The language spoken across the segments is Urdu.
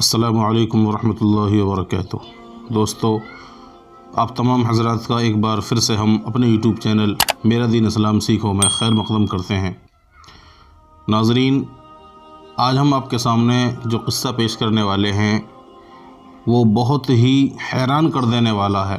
السلام علیکم ورحمۃ اللہ وبرکاتہ۔ دوستو، آپ تمام حضرات کا ایک بار پھر سے ہم اپنے یوٹیوب چینل میرا دین اسلام سیکھو میں خیر مقدم کرتے ہیں۔ ناظرین، آج ہم آپ کے سامنے جو قصہ پیش کرنے والے ہیں وہ بہت ہی حیران کر دینے والا ہے۔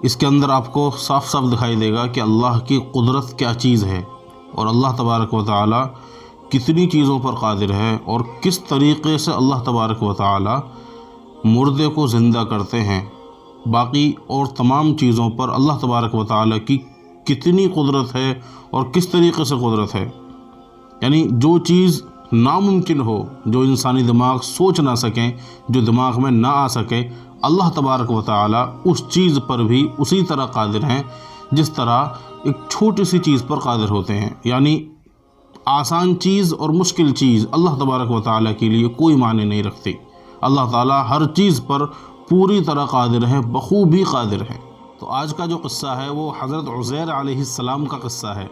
اس کے اندر آپ کو صاف صاف دکھائی دے گا کہ اللہ کی قدرت کیا چیز ہے اور اللہ تبارک و تعالی کتنی چیزوں پر قادر ہے، اور کس طریقے سے اللہ تبارک و تعالی مردے کو زندہ کرتے ہیں۔ باقی اور تمام چیزوں پر اللہ تبارک و تعالی کی کتنی قدرت ہے اور کس طریقے سے قدرت ہے۔ یعنی جو چیز ناممکن ہو، جو انسانی دماغ سوچ نہ سکیں، جو دماغ میں نہ آ سکے، اللہ تبارک و تعالی اس چیز پر بھی اسی طرح قادر ہیں جس طرح ایک چھوٹی سی چیز پر قادر ہوتے ہیں۔ یعنی آسان چیز اور مشکل چیز اللہ تبارک و تعالی کے لیے کوئی معنی نہیں رکھتی۔ اللہ تعالی ہر چیز پر پوری طرح قادر ہے، بخوبی قادر ہے۔ تو آج کا جو قصہ ہے وہ حضرت عزیر علیہ السلام کا قصہ ہے۔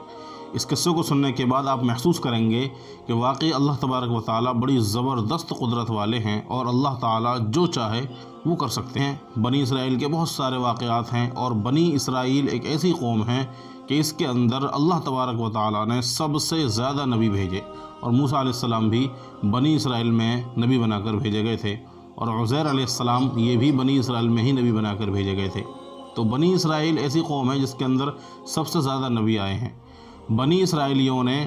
اس قصے کو سننے کے بعد آپ محسوس کریں گے کہ واقعی اللہ تبارک و تعالی بڑی زبردست قدرت والے ہیں، اور اللہ تعالی جو چاہے وہ کر سکتے ہیں۔ بنی اسرائیل کے بہت سارے واقعات ہیں، اور بنی اسرائیل ایک ایسی قوم ہے کہ اس کے اندر اللہ تبارک و تعالی نے سب سے زیادہ نبی بھیجے، اور موسیٰ علیہ السلام بھی بنی اسرائیل میں نبی بنا کر بھیجے گئے تھے، اور عزیر علیہ السلام یہ بھی بنی اسرائیل میں ہی نبی بنا کر بھیجے گئے تھے۔ تو بنی اسرائیل ایسی قوم ہے جس کے اندر سب سے زیادہ نبی آئے ہیں۔ بنی اسرائیلیوں نے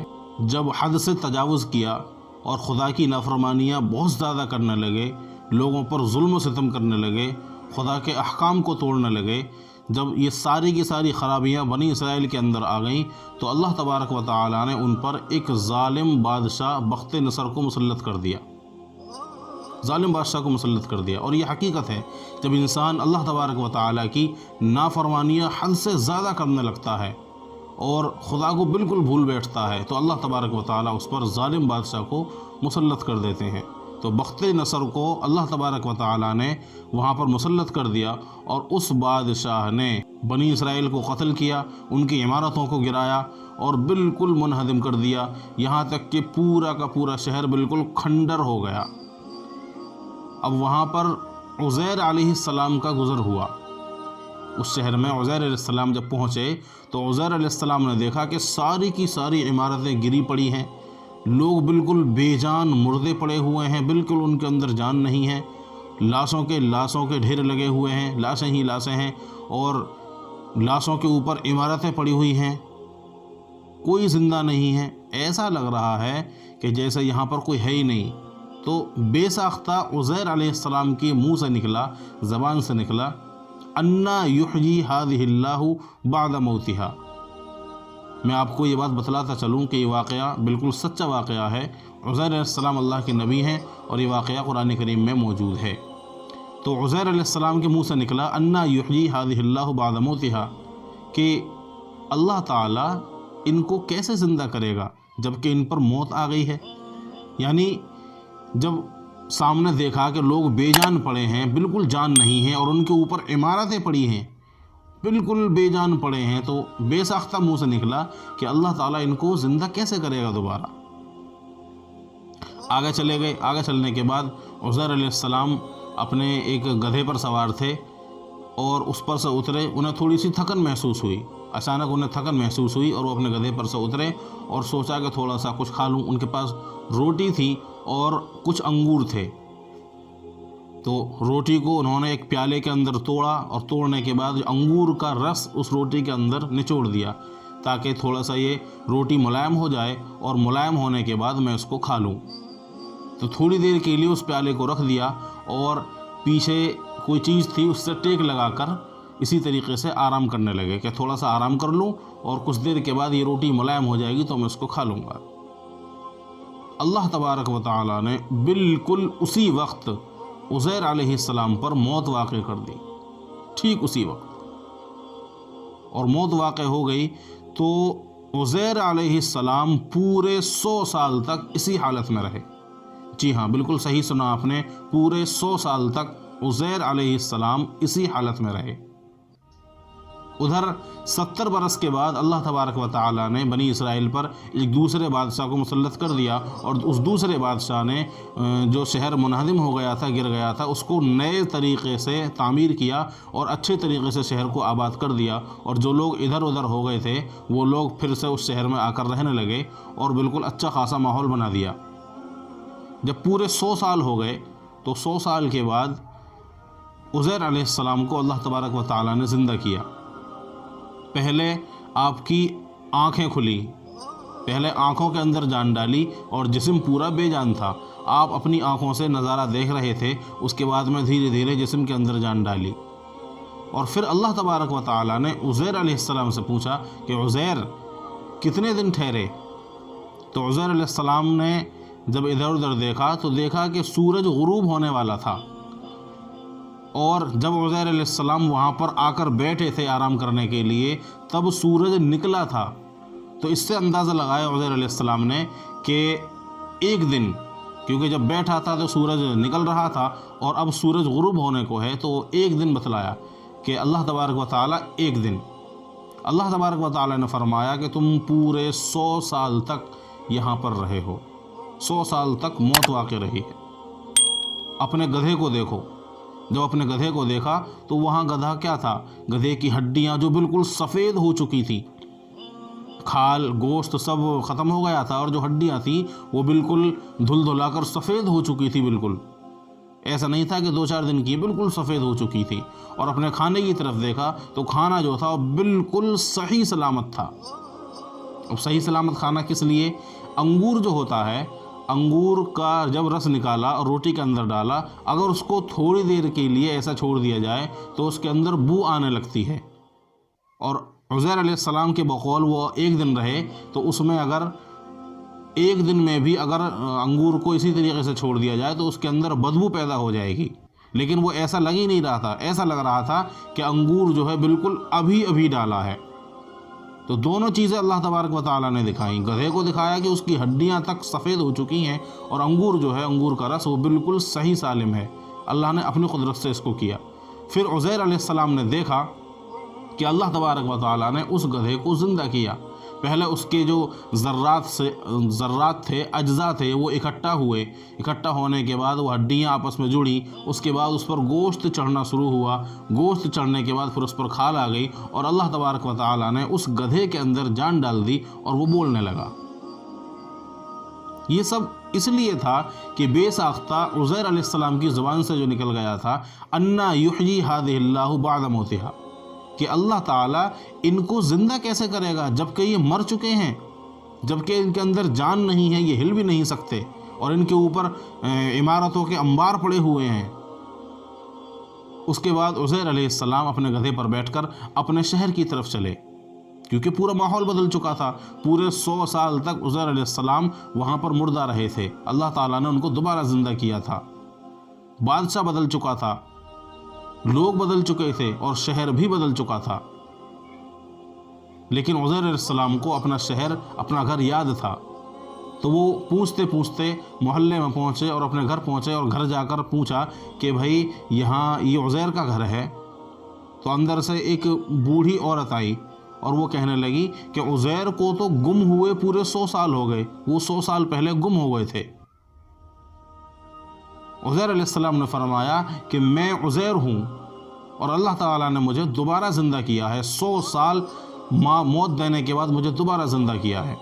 جب حد سے تجاوز کیا اور خدا کی نافرمانیاں بہت زیادہ کرنے لگے، لوگوں پر ظلم و ستم کرنے لگے، خدا کے احکام کو توڑنے لگے، جب یہ ساری کی ساری خرابیاں بنی اسرائیل کے اندر آ گئیں تو اللہ تبارک و تعالی نے ان پر ایک ظالم بادشاہ بخت نصر کو مسلط کر دیا۔ ظالم بادشاہ کو مسلط کر دیا، اور یہ حقیقت ہے جب انسان اللہ تبارک و تعالی کی نافرمانیاں حد سے زیادہ کرنے لگتا ہے اور خدا کو بالکل بھول بیٹھتا ہے تو اللہ تبارک و تعالی اس پر ظالم بادشاہ کو مسلط کر دیتے ہیں۔ تو بخت نصر کو اللہ تبارک و تعالی نے وہاں پر مسلط کر دیا، اور اس بادشاہ نے بنی اسرائیل کو قتل کیا، ان کی عمارتوں کو گرایا اور بالکل منہدم کر دیا، یہاں تک کہ پورا کا پورا شہر بالکل کھنڈر ہو گیا۔ اب وہاں پر عزیر علیہ السلام کا گزر ہوا۔ اس شہر میں عزیر علیہ السلام جب پہنچے تو عزیر علیہ السلام نے دیکھا کہ ساری کی ساری عمارتیں گری پڑی ہیں، لوگ بالکل بے جان مردے پڑے ہوئے ہیں، بالکل ان کے اندر جان نہیں ہے، لاشوں کے ڈھیر لگے ہوئے ہیں، لاشیں ہی لاشیں ہیں، اور لاشوں کے اوپر عمارتیں پڑی ہوئی ہیں، کوئی زندہ نہیں ہے۔ ایسا لگ رہا ہے کہ جیسے یہاں پر کوئی ہے ہی نہیں۔ تو بے ساختہ عزیر علیہ السلام کے منہ سے نکلا، زبان سے نکلا، انا یحیی ہذہ اللہ بعد موتہا۔ میں آپ کو یہ بات بتلاتا چلوں کہ یہ واقعہ بالکل سچا واقعہ ہے۔ عزیر علیہ السلام اللہ کے نبی ہیں، اور یہ واقعہ قرآن کریم میں موجود ہے۔ تو عزیر علیہ السلام کے منہ سے نکلا انا یحیی ہذہ اللہ بعد موتہا، کہ اللہ تعالیٰ ان کو کیسے زندہ کرے گا جبکہ ان پر موت آ گئی ہے۔ یعنی جب سامنے دیکھا کہ لوگ بے جان پڑے ہیں، بالکل جان نہیں ہے، اور ان کے اوپر عمارتیں پڑی ہیں، بالکل بے جان پڑے ہیں، تو بے ساختہ منہ سے نکلا کہ اللہ تعالیٰ ان کو زندہ کیسے کرے گا دوبارہ۔ آگے چلے گئے۔ آگے چلنے کے بعد عزیر علیہ السلام اپنے ایک گدھے پر سوار تھے، اور اس پر سے اترے۔ انہیں تھوڑی سی تھکن محسوس ہوئی، اچانک انہیں تھکن محسوس ہوئی، اور وہ اپنے گدھے پر سے اترے اور سوچا کہ تھوڑا سا کچھ کھا لوں۔ ان کے پاس روٹی تھی اور کچھ انگور تھے، تو روٹی کو انہوں نے ایک پیالے کے اندر توڑا، اور توڑنے کے بعد انگور کا رس اس روٹی کے اندر نچوڑ دیا تاکہ تھوڑا سا یہ روٹی ملائم ہو جائے، اور ملائم ہونے کے بعد میں اس کو کھا لوں۔ تو تھوڑی دیر کے لیے اس پیالے کو رکھ دیا، اور پیچھے کوئی چیز تھی اس سے ٹیک لگا کر اسی طریقے سے آرام کرنے لگے کہ تھوڑا سا آرام کر لوں، اور کچھ دیر کے بعد یہ روٹی ملائم ہو جائے گی تو میں اس کو کھا لوں گا۔ اللہ تبارک و تعالی نے بالکل اسی وقت عزیر علیہ السلام پر موت واقع کر دی، ٹھیک اسی وقت، اور موت واقع ہو گئی۔ تو عزیر علیہ السلام پورے 100 سال تک اسی حالت میں رہے۔ جی ہاں، بالکل صحیح سنا آپ نے، پورے 100 سال تک عزیر علیہ السلام اسی حالت میں رہے۔ ادھر 70 برس کے بعد اللہ تبارک و تعالی نے بنی اسرائیل پر ایک دوسرے بادشاہ کو مسلط کر دیا، اور اس دوسرے بادشاہ نے جو شہر منہدم ہو گیا تھا، گر گیا تھا، اس کو نئے طریقے سے تعمیر کیا اور اچھے طریقے سے شہر کو آباد کر دیا، اور جو لوگ ادھر ادھر ہو گئے تھے وہ لوگ پھر سے اس شہر میں آ کر رہنے لگے اور بالکل اچھا خاصا ماحول بنا دیا۔ جب پورے 100 سال ہو گئے تو 100 سال کے بعد عزیر علیہ السلام کو اللہ تبارک و تعالی نے زندہ کیا۔ پہلے آپ کی آنکھیں کھلی، پہلے آنکھوں کے اندر جان ڈالی اور جسم پورا بے جان تھا، آپ اپنی آنکھوں سے نظارہ دیکھ رہے تھے، اس کے بعد میں دھیرے دھیرے جسم کے اندر جان ڈالی۔ اور پھر اللہ تبارک و تعالی نے عزیر علیہ السلام سے پوچھا کہ عزیر کتنے دن ٹھہرے؟ تو عزیر علیہ السلام نے جب ادھر ادھر دیکھا تو دیکھا کہ سورج غروب ہونے والا تھا، اور جب عزیر علیہ السلام وہاں پر آ کر بیٹھے تھے آرام کرنے کے لیے تب سورج نکلا تھا۔ تو اس سے اندازہ لگایا عزیر علیہ السلام نے کہ ایک دن، کیونکہ جب بیٹھا تھا تو سورج نکل رہا تھا اور اب سورج غروب ہونے کو ہے، تو ایک دن بتلایا کہ اللہ تبارک و تعالیٰ ایک دن۔ اللہ تبارک و تعالیٰ نے فرمایا کہ تم پورے 100 سال تک یہاں پر رہے ہو، 100 سال تک موت واقع رہی ہے۔ اپنے گدھے کو دیکھو، جب اپنے گدھے کو دیکھا تو وہاں گدھا کیا تھا؟ گدھے کی ہڈیاں جو بالکل سفید ہو چکی تھی، کھال گوشت سب ختم ہو گیا تھا، اور جو ہڈیاں تھیں وہ بالکل دھل دھلا کر سفید ہو چکی تھی، بالکل ایسا نہیں تھا کہ 2-4 دن کی، بالکل سفید ہو چکی تھی۔ اور اپنے کھانے کی طرف دیکھا تو کھانا جو تھا وہ بالکل صحیح سلامت تھا۔ اب صحیح سلامت کھانا کس لیے؟ انگور جو ہوتا ہے، انگور کا جب رس نکالا اور روٹی کے اندر ڈالا، اگر اس کو تھوڑی دیر کے لیے ایسا چھوڑ دیا جائے تو اس کے اندر بو آنے لگتی ہے، اور عزیر علیہ السلام کے بقول وہ ایک دن رہے تو اس میں اگر ایک دن میں بھی اگر انگور کو اسی طریقے سے چھوڑ دیا جائے تو اس کے اندر بدبو پیدا ہو جائے گی، لیکن وہ ایسا لگ ہی نہیں رہا تھا، ایسا لگ رہا تھا کہ انگور جو ہے بالکل ابھی ابھی ڈالا ہے۔ تو دونوں چیزیں اللہ تبارک و تعالیٰ نے دکھائیں، گدھے کو دکھایا کہ اس کی ہڈیاں تک سفید ہو چکی ہیں، اور انگور جو ہے، انگور کا رس وہ بالکل صحیح سالم ہے، اللہ نے اپنی قدرت سے اس کو کیا۔ پھر عزیر علیہ السلام نے دیکھا کہ اللہ تبارک و تعالیٰ نے اس گدھے کو زندہ کیا۔ پہلے اس کے جو ذرات تھے، اجزاء تھے، وہ اکٹھا ہوئے، اکٹھا ہونے کے بعد وہ ہڈیاں آپس میں جڑیں، اس کے بعد اس پر گوشت چڑھنا شروع ہوا، گوشت چڑھنے کے بعد پھر اس پر کھال آ گئی، اور اللہ تبارک و تعالیٰ نے اس گدھے کے اندر جان ڈال دی اور وہ بولنے لگا۔ یہ سب اس لیے تھا کہ بے ساختہ عزیر علیہ السلام کی زبان سے جو نکل گیا تھا، انا یحیی ہذہ اللہ بعد موتہا، کہ اللہ تعالیٰ ان کو زندہ کیسے کرے گا جبکہ یہ مر چکے ہیں، جبکہ ان کے اندر جان نہیں ہے، یہ ہل بھی نہیں سکتے، اور ان کے اوپر عمارتوں کے انبار پڑے ہوئے ہیں۔ اس کے بعد عزیر علیہ السلام اپنے گدھے پر بیٹھ کر اپنے شہر کی طرف چلے، کیونکہ پورا ماحول بدل چکا تھا۔ پورے 100 سال تک عزیر علیہ السلام وہاں پر مردہ رہے تھے، اللہ تعالیٰ نے ان کو دوبارہ زندہ کیا تھا۔ بادشاہ بدل چکا تھا، لوگ بدل چکے تھے، اور شہر بھی بدل چکا تھا، لیکن عزیر علیہ السلام کو اپنا شہر، اپنا گھر یاد تھا۔ تو وہ پوچھتے پوچھتے محلے میں پہنچے اور اپنے گھر پہنچے، اور گھر جا کر پوچھا کہ بھائی یہاں یہ عزیر کا گھر ہے؟ تو اندر سے ایک بوڑھی عورت آئی اور وہ کہنے لگی کہ عزیر کو تو گم ہوئے پورے 100 سال ہو گئے، وہ 100 سال پہلے گم ہو گئے تھے۔ عزیر علیہ السلام نے فرمایا کہ میں عزیر ہوں، اور اللہ تعالیٰ نے مجھے دوبارہ زندہ کیا ہے، 100 سال موت دینے کے بعد مجھے دوبارہ زندہ کیا ہے۔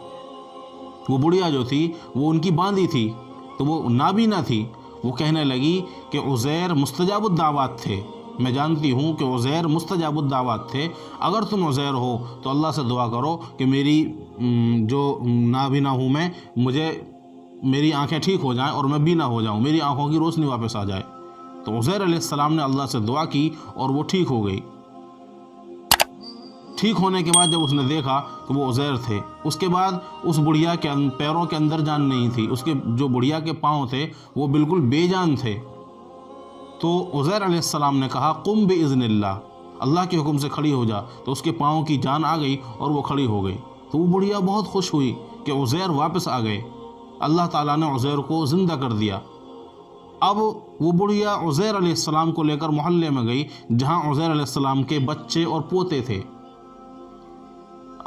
وہ بڑھیا جو تھی وہ ان کی باندھی تھی، تو وہ نابینا تھی، وہ کہنے لگی کہ عزیر مستجاب الدعوات تھے، میں جانتی ہوں کہ عزیر مستجاب الدعوات تھے، اگر تم عزیر ہو تو اللہ سے دعا کرو کہ میری جو نابینا ہوں میں، مجھے میری آنکھیں ٹھیک ہو جائیں اور میں بینا ہو جاؤں، میری آنکھوں کی روشنی واپس آ جائے۔ تو عزیر علیہ السلام نے اللہ سے دعا کی اور وہ ٹھیک ہو گئی۔ ٹھیک ہونے کے بعد جب اس نے دیکھا کہ وہ عزیر تھے، اس کے بعد اس بڑھیا کے پیروں کے اندر جان نہیں تھی، اس کے جو بڑھیا کے پاؤں تھے وہ بالکل بے جان تھے۔ تو عزیر علیہ السلام نے کہا قم باذن اللہ، اللہ کے حکم سے کھڑی ہو جا، تو اس کے پاؤں کی جان آ گئی اور وہ کھڑی ہو گئی۔ تو وہ بڑھیا بہت خوش ہوئی کہ عزیر واپس آ گئے، اللہ تعالیٰ نے عزیر کو زندہ کر دیا۔ اب وہ بڑھیا عزیر علیہ السلام کو لے کر محلے میں گئی جہاں عزیر علیہ السلام کے بچے اور پوتے تھے،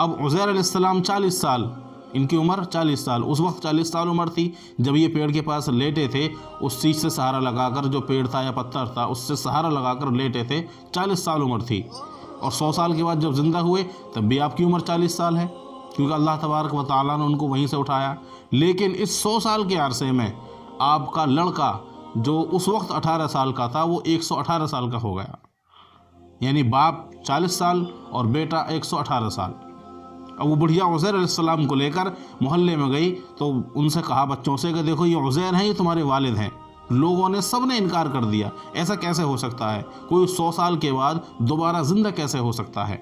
اب عزیر علیہ السلام 40 سال، ان کی عمر 40 سال، اس وقت 40 سال عمر تھی جب یہ پیڑ کے پاس لیٹے تھے، اس چیز سے سہارا لگا کر، جو پیڑ تھا یا پتھر تھا اس سے سہارا لگا کر لیٹے تھے، 40 سال عمر تھی۔ اور 100 سال کے بعد جب زندہ ہوئے تب بھی آپ کی عمر 40 سال ہے، کیونکہ اللہ تبارک و تعالیٰ نے ان کو وہیں سے اٹھایا۔ لیکن اس 100 سال کے عرصے میں آپ کا لڑکا جو اس وقت 18 سال کا تھا وہ 118 سال کا ہو گیا، یعنی باپ 40 سال اور بیٹا 118 سال۔ اب وہ بڑھیا عزیر علیہ السلام کو لے کر محلے میں گئی تو ان سے کہا بچوں سے کہ دیکھو یہ عزیر ہیں، یہ تمہارے والد ہیں۔ لوگوں نے سب نے انکار کر دیا، ایسا کیسے ہو سکتا ہے، کوئی 100 سال کے بعد دوبارہ زندہ کیسے ہو سکتا ہے۔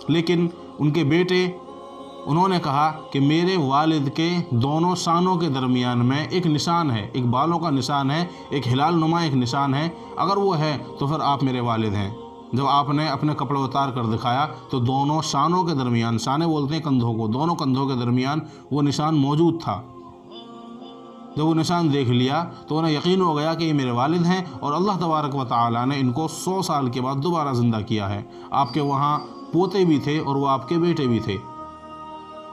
لیکن ان کے بیٹے انہوں نے کہا کہ میرے والد کے دونوں شانوں کے درمیان میں ایک نشان ہے، ایک بالوں کا نشان ہے، ایک ہلال نما ایک نشان ہے، اگر وہ ہے تو پھر آپ میرے والد ہیں۔ جب آپ نے اپنے کپڑے اتار کر دکھایا تو دونوں شانوں کے درمیان، شانے بولتے ہیں کندھوں کو، دونوں کندھوں کے درمیان وہ نشان موجود تھا۔ جب وہ نشان دیکھ لیا تو انہیں یقین ہو گیا کہ یہ میرے والد ہیں، اور اللہ تبارک و تعالیٰ نے ان کو 100 سال کے بعد دوبارہ زندہ کیا ہے۔ آپ کے وہاں پوتے بھی تھے اور وہ آپ کے بیٹے بھی تھے۔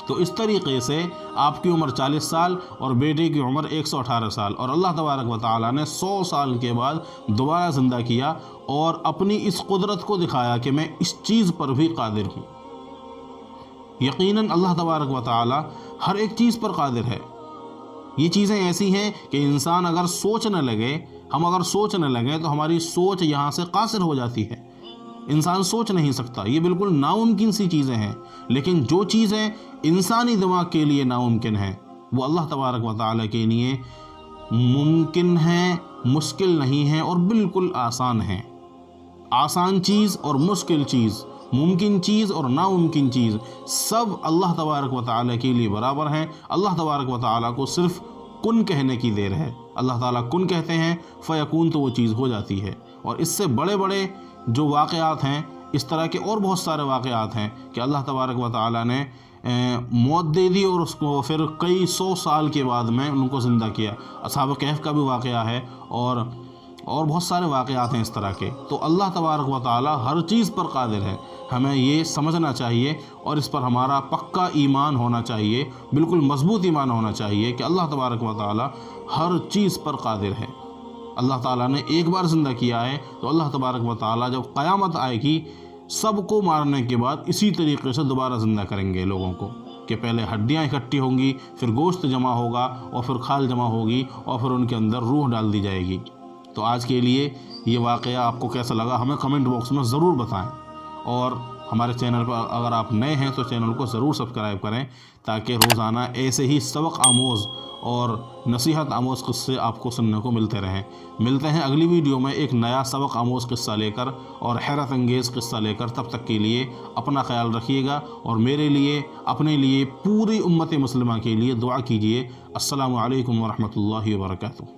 تو اس طریقے سے آپ کی عمر 40 سال اور بیٹے کی عمر 118 سال، اور اللہ تبارک و تعالیٰ نے 100 سال کے بعد دوبارہ زندہ کیا اور اپنی اس قدرت کو دکھایا کہ میں اس چیز پر بھی قادر ہوں۔ یقیناً اللہ تبارک و تعالیٰ ہر ایک چیز پر قادر ہے۔ یہ چیزیں ایسی ہیں کہ انسان اگر سوچنے لگے، ہم اگر سوچنے لگیں تو ہماری سوچ یہاں سے قاصر ہو جاتی ہے، انسان سوچ نہیں سکتا، یہ بالکل ناممکن سی چیزیں ہیں۔ لیکن جو چیزیں انسانی دماغ کے لیے ناممکن ہیں وہ اللہ تبارک و تعالیٰ کے لیے ممکن ہیں، مشکل نہیں ہیں اور بالکل آسان ہیں۔ آسان چیز اور مشکل چیز، ممکن چیز اور ناممکن چیز، سب اللہ تبارک و تعالیٰ کے لیے برابر ہیں۔ اللہ تبارک و تعالیٰ کو صرف کن کہنے کی دیر ہے، اللہ تعالیٰ کن کہتے ہیں فیکون تو وہ چیز ہو جاتی ہے۔ اور اس سے بڑے بڑے جو واقعات ہیں، اس طرح کے اور بہت سارے واقعات ہیں کہ اللہ تبارک و تعالیٰ نے موت دے دی اور اس کو پھر کئی 100 سال کے بعد میں ان کو زندہ کیا۔ اصحاب کہف کا بھی واقعہ ہے اور بہت سارے واقعات ہیں اس طرح کے۔ تو اللہ تبارک و تعالیٰ ہر چیز پر قادر ہے، ہمیں یہ سمجھنا چاہیے اور اس پر ہمارا پکا ایمان ہونا چاہیے، بالکل مضبوط ایمان ہونا چاہیے کہ اللہ تبارک و تعالیٰ ہر چیز پر قادر ہے۔ اللہ تعالیٰ نے ایک بار زندہ کیا ہے تو اللہ تبارک و تعالیٰ جب قیامت آئے گی سب کو مارنے کے بعد اسی طریقے سے دوبارہ زندہ کریں گے لوگوں کو، کہ پہلے ہڈیاں اکٹھی ہوں گی، پھر گوشت جمع ہوگا اور پھر کھال جمع ہوگی اور پھر ان کے اندر روح ڈال دی جائے گی۔ تو آج کے لیے یہ واقعہ آپ کو کیسا لگا ہمیں کمنٹ باکس میں ضرور بتائیں، اور ہمارے چینل پر اگر آپ نئے ہیں تو چینل کو ضرور سبسکرائب کریں تاکہ روزانہ ایسے ہی سبق آموز اور نصیحت آموز قصے آپ کو سننے کو ملتے رہیں۔ ملتے ہیں اگلی ویڈیو میں ایک نیا سبق آموز قصہ لے کر اور حیرت انگیز قصہ لے کر۔ تب تک کے لیے اپنا خیال رکھیے گا اور میرے لیے، اپنے لیے، پوری امت مسلمہ کے لیے دعا کیجیے۔ السلام علیکم ورحمۃ اللہ وبرکاتہ۔